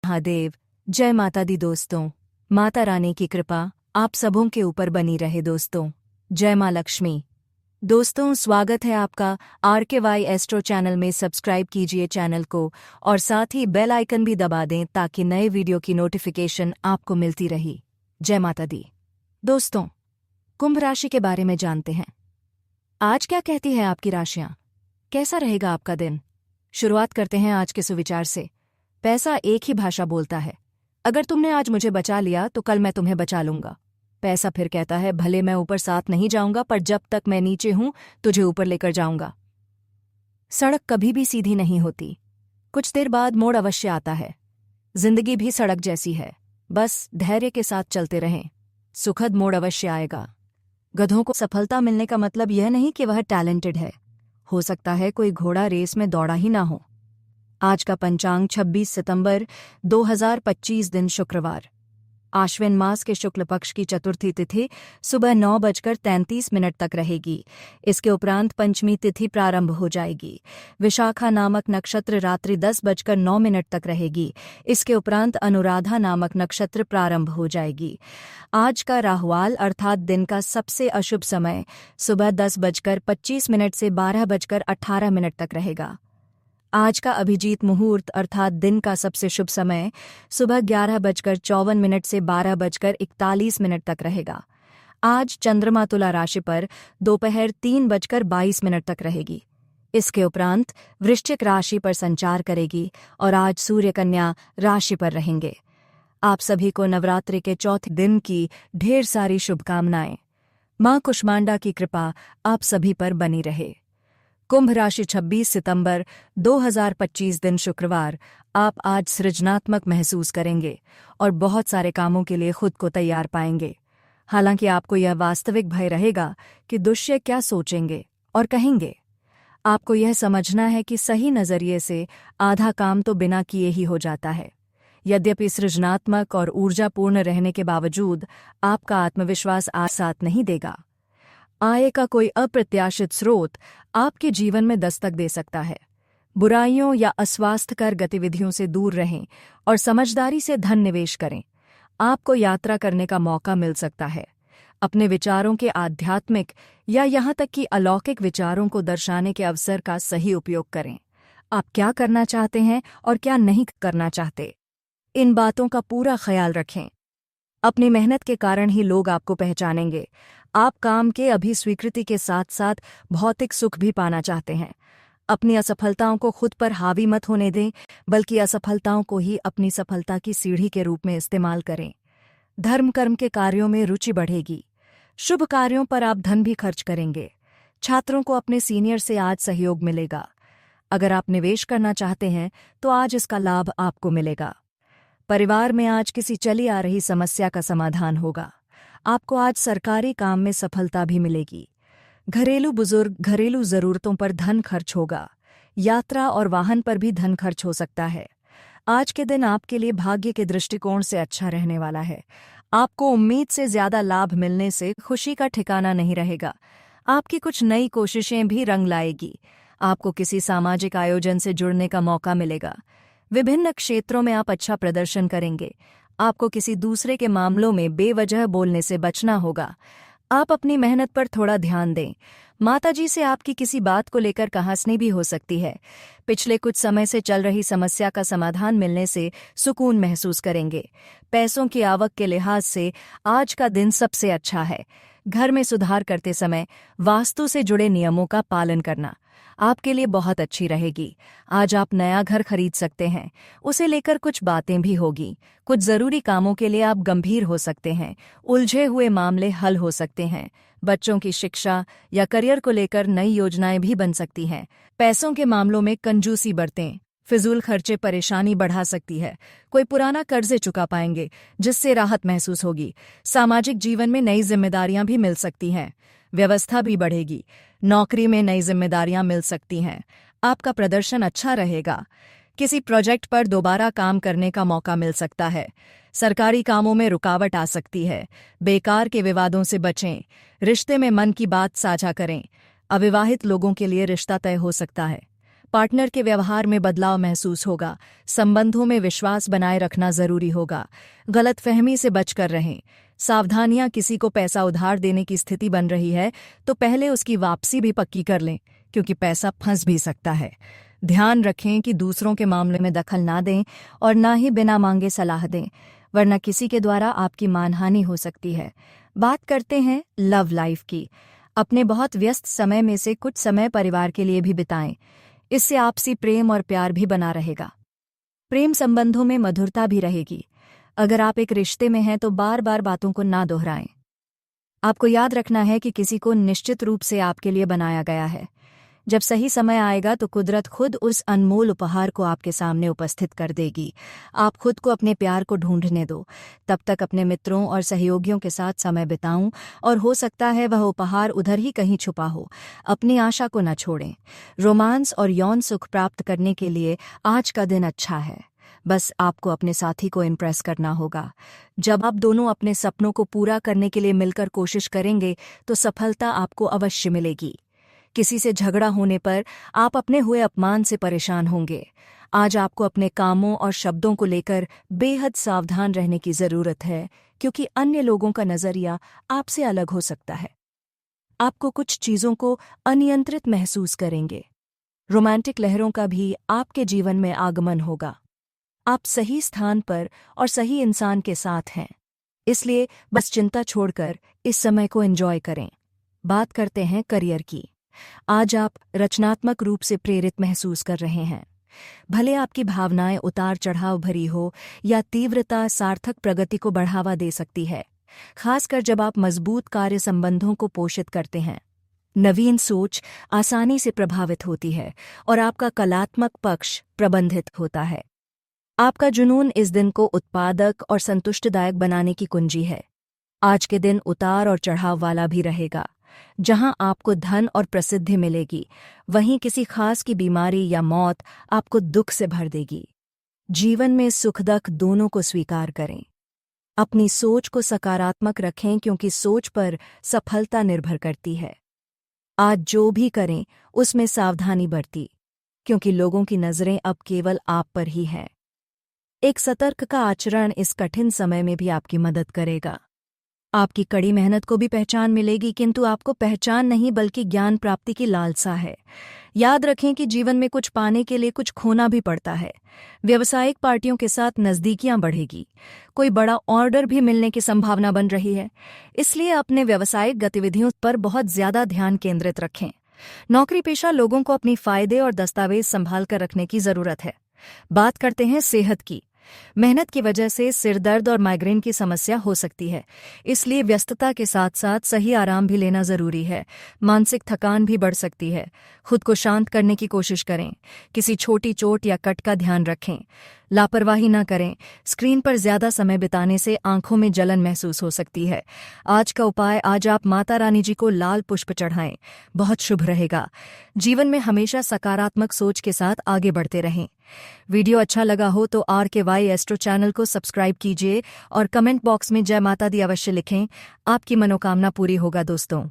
महादेव। जय माता दी दोस्तों। माता रानी की कृपा आप सबों के ऊपर बनी रहे दोस्तों। जय माँ लक्ष्मी। दोस्तों, स्वागत है आपका RKY एस्ट्रो चैनल में। सब्सक्राइब कीजिए चैनल को और साथ ही बेल आइकन भी दबा दें ताकि नए वीडियो की नोटिफिकेशन आपको मिलती रही। जय माता दी। दोस्तों, कुंभ राशि के बारे में जानते हैं। आज क्या कहती है आपकी राशियां? कैसा रहेगा आपका दिन? शुरुआत करते हैं आज के सुविचार से। पैसा एक ही भाषा बोलता है। अगर तुमने आज मुझे बचा लिया तो कल मैं तुम्हें बचा लूंगा। पैसा फिर कहता है, भले मैं ऊपर साथ नहीं जाऊंगा पर जब तक मैं नीचे हूं तुझे ऊपर लेकर जाऊंगा। सड़क कभी भी सीधी नहीं होती, कुछ देर बाद मोड़ अवश्य आता है। जिंदगी भी सड़क जैसी है, बस धैर्य के साथ चलते रहें, सुखद मोड़ अवश्य आएगा। गधों को सफलता मिलने का मतलब यह नहीं कि वह टैलेंटेड है। हो सकता है कोई घोड़ा रेस में दौड़ा ही ना हो। आज का पंचांग 26 सितंबर 2025 दिन शुक्रवार। आश्विन मास के शुक्ल पक्ष की चतुर्थी तिथि सुबह 9:33 तक रहेगी। इसके उपरांत पंचमी तिथि प्रारंभ हो जाएगी। विशाखा नामक नक्षत्र रात्रि 10:09 तक रहेगी। इसके उपरांत अनुराधा नामक नक्षत्र प्रारंभ हो जाएगी। आज का राहुवाल अर्थात दिन का सबसे अशुभ समय सुबह 10:25 से 12:18 तक रहेगा। आज का अभिजीत मुहूर्त अर्थात दिन का सबसे शुभ समय सुबह 11:54 से 12:41 तक रहेगा। आज चंद्रमा तुला राशि पर दोपहर 3:22 तक रहेगी। इसके उपरांत वृश्चिक राशि पर संचार करेगी और आज सूर्य कन्या राशि पर रहेंगे। आप सभी को नवरात्रि के चौथे दिन की ढेर सारी शुभकामनाएं। मां कुष्मांडा की कृपा आप सभी पर बनी रहे। कुंभ राशि 26 सितंबर 2025 दिन शुक्रवार। आप आज सृजनात्मक महसूस करेंगे और बहुत सारे कामों के लिए खुद को तैयार पाएंगे। हालांकि आपको यह वास्तविक भय रहेगा कि दुष्य क्या सोचेंगे और कहेंगे। आपको यह समझना है कि सही नजरिए से आधा काम तो बिना किए ही हो जाता है। यद्यपि सृजनात्मक और ऊर्जापूर्ण रहने के बावजूद आपका आत्मविश्वास आज साथ नहीं देगा। आय का कोई अप्रत्याशित स्रोत आपके जीवन में दस्तक दे सकता है। बुराइयों या अस्वास्थ्यकर गतिविधियों से दूर रहें और समझदारी से धन निवेश करें। आपको यात्रा करने का मौका मिल सकता है। अपने विचारों के आध्यात्मिक या यहाँ तक कि अलौकिक विचारों को दर्शाने के अवसर का सही उपयोग करें। आप क्या करना चाहते हैं और क्या नहीं करना चाहते, इन बातों का पूरा ख्याल रखें। अपनी मेहनत के कारण ही लोग आपको पहचानेंगे। आप काम के अभी स्वीकृति के साथ साथ भौतिक सुख भी पाना चाहते हैं। अपनी असफलताओं को खुद पर हावी मत होने दें, बल्कि असफलताओं को ही अपनी सफलता की सीढ़ी के रूप में इस्तेमाल करें। धर्म कर्म के कार्यों में रुचि बढ़ेगी। शुभ कार्यों पर आप धन भी खर्च करेंगे। छात्रों को अपने सीनियर से आज सहयोग मिलेगा। अगर आप निवेश करना चाहते हैं तो आज इसका लाभ आपको मिलेगा। परिवार में आज किसी चली आ रही समस्या का समाधान होगा। आपको आज सरकारी काम में सफलता भी मिलेगी। घरेलू जरूरतों पर धन खर्च होगा। यात्रा और वाहन पर भी धन खर्च हो सकता है। आज के दिन आपके लिए भाग्य के दृष्टिकोण से अच्छा रहने वाला है। आपको उम्मीद से ज्यादा लाभ मिलने से खुशी का ठिकाना नहीं रहेगा। आपकी कुछ नई कोशिशें भी रंग लाएगी। आपको किसी सामाजिक आयोजन से जुड़ने का मौका मिलेगा। विभिन्न क्षेत्रों में आप अच्छा प्रदर्शन करेंगे। आपको किसी दूसरे के मामलों में बेवजह बोलने से बचना होगा। आप अपनी मेहनत पर थोड़ा ध्यान दें। माताजी से आपकी किसी बात को लेकर कहासुनी भी हो सकती है। पिछले कुछ समय से चल रही समस्या का समाधान मिलने से सुकून महसूस करेंगे। पैसों की आवक के लिहाज से आज का दिन सबसे अच्छा है। घर में सुधार करते समय वास्तु से जुड़े नियमों का पालन करना आपके लिए बहुत अच्छी रहेगी। आज आप नया घर खरीद सकते हैं। उसे लेकर कुछ बातें भी होगी। कुछ जरूरी कामों के लिए आप गंभीर हो सकते हैं। उलझे हुए मामले हल हो सकते हैं। बच्चों की शिक्षा या करियर को लेकर नई योजनाएं भी बन सकती हैं। पैसों के मामलों में कंजूसी बरतें। फिजूल खर्चे परेशानी बढ़ा सकती है। कोई पुराना कर्जे चुका पाएंगे जिससे राहत महसूस होगी। सामाजिक जीवन में नई जिम्मेदारियां भी मिल सकती हैं। व्यवस्था भी बढ़ेगी। नौकरी में नई जिम्मेदारियां मिल सकती हैं। आपका प्रदर्शन अच्छा रहेगा। किसी प्रोजेक्ट पर दोबारा काम करने का मौका मिल सकता है। सरकारी कामों में रुकावट आ सकती है। बेकार के विवादों से बचें। रिश्ते में मन की बात साझा करें। अविवाहित लोगों के लिए रिश्ता तय हो सकता है। पार्टनर के व्यवहार में बदलाव महसूस होगा। संबंधों में विश्वास बनाए रखना जरूरी होगा। गलतफहमी से बचकर रहें। सावधानियां, किसी को पैसा उधार देने की स्थिति बन रही है तो पहले उसकी वापसी भी पक्की कर लें, क्योंकि पैसा फंस भी सकता है। ध्यान रखें कि दूसरों के मामले में दखल ना दें और ना ही बिना मांगे सलाह दें, वरना किसी के द्वारा आपकी मानहानि हो सकती है। बात करते हैं लव लाइफ की। अपने बहुत व्यस्त समय में से कुछ समय परिवार के लिए भी बिताएं। इससे आपसी प्रेम और प्यार भी बना रहेगा। प्रेम संबंधों में मधुरता भी रहेगी। अगर आप एक रिश्ते में हैं तो बार बार बातों को ना दोहराएं। आपको याद रखना है कि किसी को निश्चित रूप से आपके लिए बनाया गया है। जब सही समय आएगा तो कुदरत खुद उस अनमोल उपहार को आपके सामने उपस्थित कर देगी। आप खुद को अपने प्यार को ढूंढने दो। तब तक अपने मित्रों और सहयोगियों के साथ समय बिताऊं, और हो सकता है वह उपहार उधर ही कहीं छुपा हो। अपनी आशा को न छोड़ें। रोमांस और यौन सुख प्राप्त करने के लिए आज का दिन अच्छा है। बस आपको अपने साथी को इम्प्रेस करना होगा। जब आप दोनों अपने सपनों को पूरा करने के लिए मिलकर कोशिश करेंगे तो सफलता आपको अवश्य मिलेगी। किसी से झगड़ा होने पर आप अपने हुए अपमान से परेशान होंगे। आज आपको अपने कामों और शब्दों को लेकर बेहद सावधान रहने की जरूरत है, क्योंकि अन्य लोगों का नजरिया आपसे अलग हो सकता है। आपको कुछ चीजों को अनियंत्रित महसूस करेंगे। रोमांटिक लहरों का भी आपके जीवन में आगमन होगा। आप सही स्थान पर और सही इंसान के साथ हैं, इसलिए बस चिंता छोड़कर इस समय को एंजॉय करें। बात करते हैं करियर की। आज आप रचनात्मक रूप से प्रेरित महसूस कर रहे हैं। भले आपकी भावनाएं उतार चढ़ाव भरी हो या तीव्रता सार्थक प्रगति को बढ़ावा दे सकती है, खासकर जब आप मजबूत कार्य संबंधों को पोषित करते हैं। नवीन सोच आसानी से प्रभावित होती है और आपका कलात्मक पक्ष प्रबंधित होता है। आपका जुनून इस दिन को उत्पादक और संतुष्टिदायक बनाने की कुंजी है। आज के दिन उतार और चढ़ाव वाला भी रहेगा। जहां आपको धन और प्रसिद्धि मिलेगी, वहीं किसी खास की बीमारी या मौत आपको दुख से भर देगी। जीवन में सुख दुख दोनों को स्वीकार करें। अपनी सोच को सकारात्मक रखें, क्योंकि सोच पर सफलता निर्भर करती है। आज जो भी करें उसमें सावधानी बरती, क्योंकि लोगों की नजरें अब केवल आप पर ही हैं। एक सतर्क का आचरण इस कठिन समय में भी आपकी मदद करेगा। आपकी कड़ी मेहनत को भी पहचान मिलेगी, किंतु आपको पहचान नहीं बल्कि ज्ञान प्राप्ति की लालसा है। याद रखें कि जीवन में कुछ पाने के लिए कुछ खोना भी पड़ता है। व्यावसायिक पार्टियों के साथ नज़दीकियां बढ़ेगी। कोई बड़ा ऑर्डर भी मिलने की संभावना बन रही है, इसलिए अपने व्यावसायिक गतिविधियों पर बहुत ज्यादा ध्यान केंद्रित रखें। नौकरी पेशा लोगों को अपनी फायदे और दस्तावेज संभाल कर रखने की जरूरत है। बात करते हैं सेहत की। मेहनत की वजह से सिर दर्द और माइग्रेन की समस्या हो सकती है, इसलिए व्यस्तता के साथ साथ सही आराम भी लेना जरूरी है। मानसिक थकान भी बढ़ सकती है। खुद को शांत करने की कोशिश करें। किसी छोटी चोट या कट का ध्यान रखें। लापरवाही न करें। स्क्रीन पर ज्यादा समय बिताने से आंखों में जलन महसूस हो सकती है। आज का उपाय, आज आप माता रानी जी को लाल पुष्प चढ़ाएं, बहुत शुभ रहेगा। जीवन में हमेशा सकारात्मक सोच के साथ आगे बढ़ते रहें। वीडियो अच्छा लगा हो तो RKY एस्ट्रो चैनल को सब्सक्राइब कीजिए और कमेंट बॉक्स में जय माता दी अवश्य लिखें। आपकी मनोकामना पूरी होगा दोस्तों।